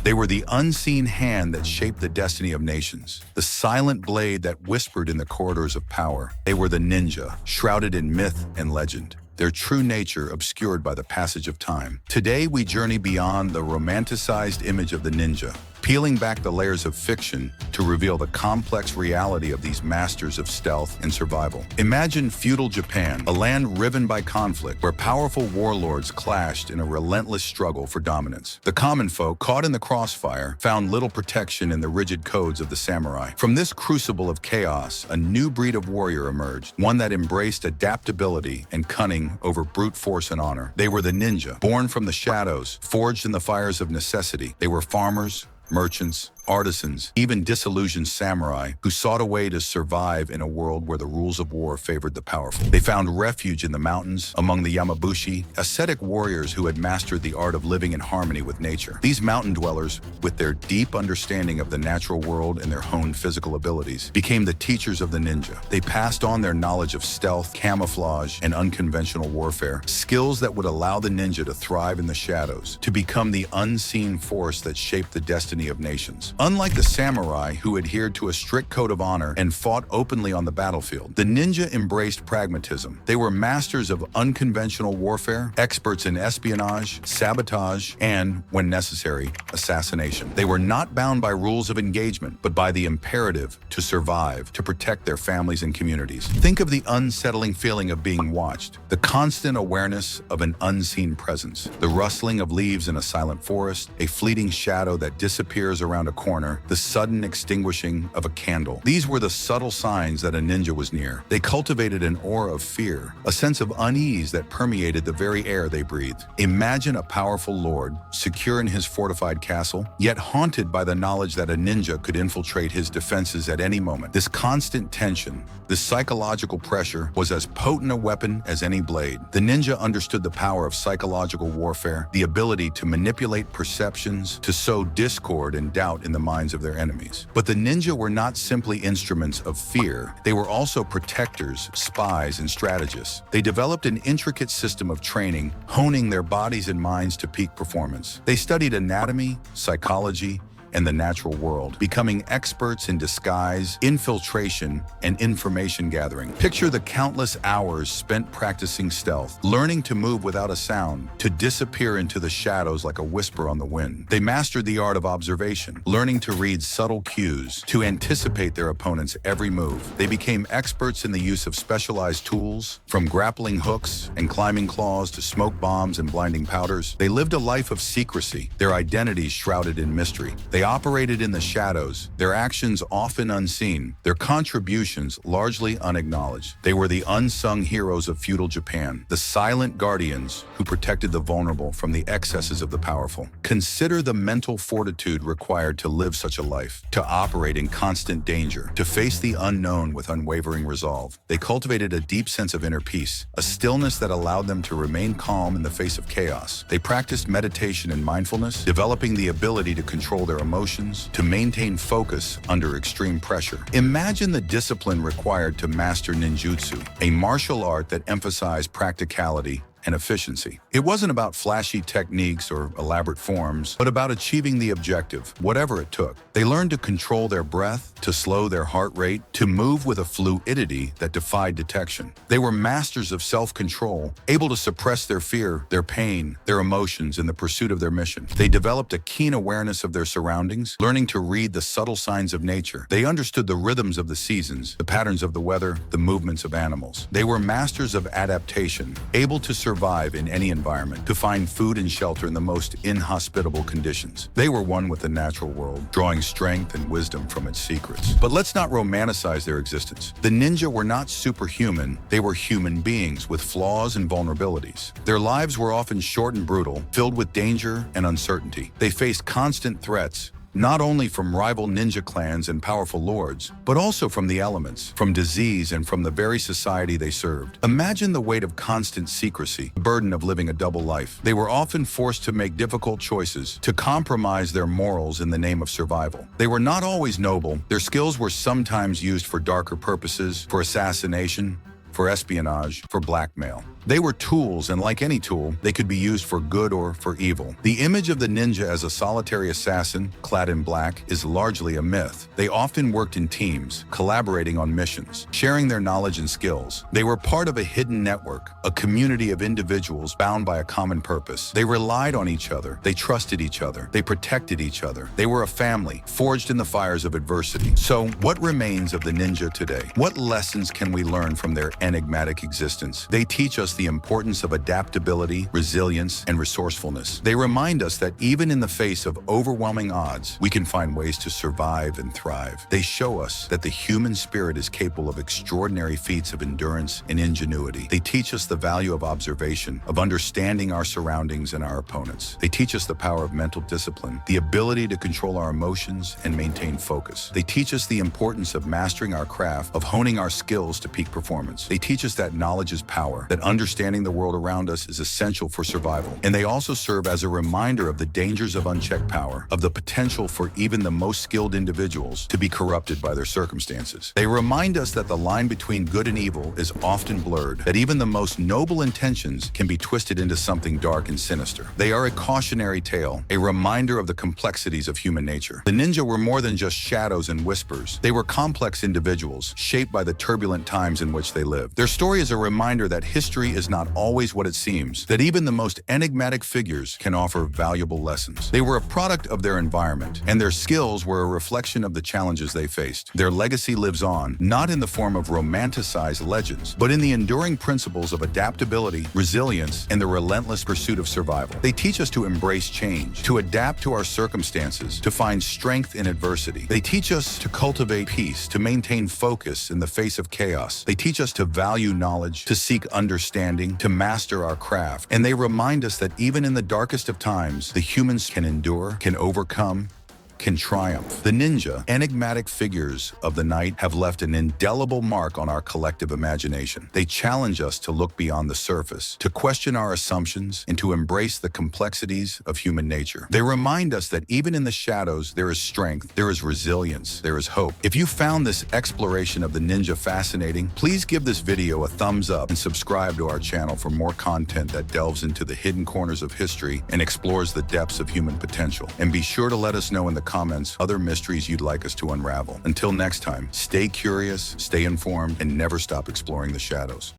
They were the unseen hand that shaped the destiny of nations, the silent blade that whispered in the corridors of power. They were the ninja, shrouded in myth and legend, their true nature obscured by the passage of time. Today, we journey beyond the romanticized image of the ninja, peeling back the layers of fiction to reveal the complex reality of these masters of stealth and survival. Imagine feudal Japan, a land riven by conflict, where powerful warlords clashed in a relentless struggle for dominance. The common folk, caught in the crossfire, found little protection in the rigid codes of the samurai. From this crucible of chaos, a new breed of warrior emerged, one that embraced adaptability and cunning over brute force and honor. They were the ninja, born from the shadows, forged in the fires of necessity. They were farmers, merchants, artisans, even disillusioned samurai who sought a way to survive in a world where the rules of war favored the powerful. They found refuge in the mountains, among the Yamabushi, ascetic warriors who had mastered the art of living in harmony with nature. These mountain dwellers, with their deep understanding of the natural world and their honed physical abilities, became the teachers of the ninja. They passed on their knowledge of stealth, camouflage, and unconventional warfare, skills that would allow the ninja to thrive in the shadows, to become the unseen force that shaped the destiny of nations. Unlike the samurai, who adhered to a strict code of honor and fought openly on the battlefield, the ninja embraced pragmatism. They were masters of unconventional warfare, experts in espionage, sabotage, and, when necessary, assassination. They were not bound by rules of engagement, but by the imperative to survive, to protect their families and communities. Think of the unsettling feeling of being watched, the constant awareness of an unseen presence, the rustling of leaves in a silent forest, a fleeting shadow that disappears around a corner, the sudden extinguishing of a candle. These were the subtle signs that a ninja was near. They cultivated an aura of fear, a sense of unease that permeated the very air they breathed. Imagine a powerful lord, secure in his fortified castle, yet haunted by the knowledge that a ninja could infiltrate his defenses at any moment. This constant tension, this psychological pressure, was as potent a weapon as any blade. The ninja understood the power of psychological warfare, the ability to manipulate perceptions, to sow discord and doubt in the minds of their enemies. But the ninja were not simply instruments of fear. They were also protectors, spies, and strategists. They developed an intricate system of training, honing their bodies and minds to peak performance. They studied anatomy, psychology, and the natural world, becoming experts in disguise, infiltration, and information gathering. Picture the countless hours spent practicing stealth, learning to move without a sound, to disappear into the shadows like a whisper on the wind. They mastered the art of observation, learning to read subtle cues, to anticipate their opponent's every move. They became experts in the use of specialized tools, from grappling hooks and climbing claws to smoke bombs and blinding powders. They lived a life of secrecy, their identities shrouded in mystery. They operated in the shadows, their actions often unseen, their contributions largely unacknowledged. They were the unsung heroes of feudal Japan, the silent guardians who protected the vulnerable from the excesses of the powerful. Consider the mental fortitude required to live such a life, to operate in constant danger, to face the unknown with unwavering resolve. They cultivated a deep sense of inner peace, a stillness that allowed them to remain calm in the face of chaos. They practiced meditation and mindfulness, developing the ability to control their emotions, to maintain focus under extreme pressure. Imagine the discipline required to master ninjutsu, a martial art that emphasized practicality and efficiency. It wasn't about flashy techniques or elaborate forms, but about achieving the objective, whatever it took. They learned to control their breath, to slow their heart rate, to move with a fluidity that defied detection. They were masters of self-control, able to suppress their fear, their pain, their emotions in the pursuit of their mission. They developed a keen awareness of their surroundings, learning to read the subtle signs of nature. They understood the rhythms of the seasons, the patterns of the weather, the movements of animals. They were masters of adaptation, able to survive in any environment, to find food and shelter in the most inhospitable conditions. They were one with the natural world, drawing strength and wisdom from its secrets. But let's not romanticize their existence. The ninja were not superhuman, they were human beings with flaws and vulnerabilities. Their lives were often short and brutal, filled with danger and uncertainty. They faced constant threats, not only from rival ninja clans and powerful lords, but also from the elements, from disease, and from the very society they served. Imagine the weight of constant secrecy, the burden of living a double life. They were often forced to make difficult choices, to compromise their morals in the name of survival. They were not always noble. Their skills were sometimes used for darker purposes, for assassination, for espionage, for blackmail. They were tools, and like any tool, they could be used for good or for evil. The image of the ninja as a solitary assassin, clad in black, is largely a myth. They often worked in teams, collaborating on missions, sharing their knowledge and skills. They were part of a hidden network, a community of individuals bound by a common purpose. They relied on each other, they trusted each other, they protected each other. They were a family, forged in the fires of adversity. So, what remains of the ninja today? What lessons can we learn from their enigmatic existence? They teach us the importance of adaptability, resilience, and resourcefulness. They remind us that even in the face of overwhelming odds, we can find ways to survive and thrive. They show us that the human spirit is capable of extraordinary feats of endurance and ingenuity. They teach us the value of observation, of understanding our surroundings and our opponents. They teach us the power of mental discipline, the ability to control our emotions and maintain focus. They teach us the importance of mastering our craft, of honing our skills to peak performance. They teach us that knowledge is power, that understanding the world around us is essential for survival. And they also serve as a reminder of the dangers of unchecked power, of the potential for even the most skilled individuals to be corrupted by their circumstances. They remind us that the line between good and evil is often blurred, that even the most noble intentions can be twisted into something dark and sinister. They are a cautionary tale, a reminder of the complexities of human nature. The ninja were more than just shadows and whispers. They were complex individuals, shaped by the turbulent times in which they lived. Their story is a reminder that history is not always what it seems, that even the most enigmatic figures can offer valuable lessons. They were a product of their environment, and their skills were a reflection of the challenges they faced. Their legacy lives on, not in the form of romanticized legends, but in the enduring principles of adaptability, resilience, and the relentless pursuit of survival. They teach us to embrace change, to adapt to our circumstances, to find strength in adversity. They teach us to cultivate peace, to maintain focus in the face of chaos. They teach us to value knowledge, to seek understanding, to master our craft. And they remind us that even in the darkest of times, the humans can endure, can overcome, can triumph. The ninja, enigmatic figures of the night, have left an indelible mark on our collective imagination. They challenge us to look beyond the surface, to question our assumptions, and to embrace the complexities of human nature. They remind us that even in the shadows, there is strength, there is resilience, there is hope. If you found this exploration of the ninja fascinating, please give this video a thumbs up and subscribe to our channel for more content that delves into the hidden corners of history and explores the depths of human potential. And be sure to let us know in the comments other mysteries you'd like us to unravel. Until next time, stay curious, stay informed, and never stop exploring the shadows.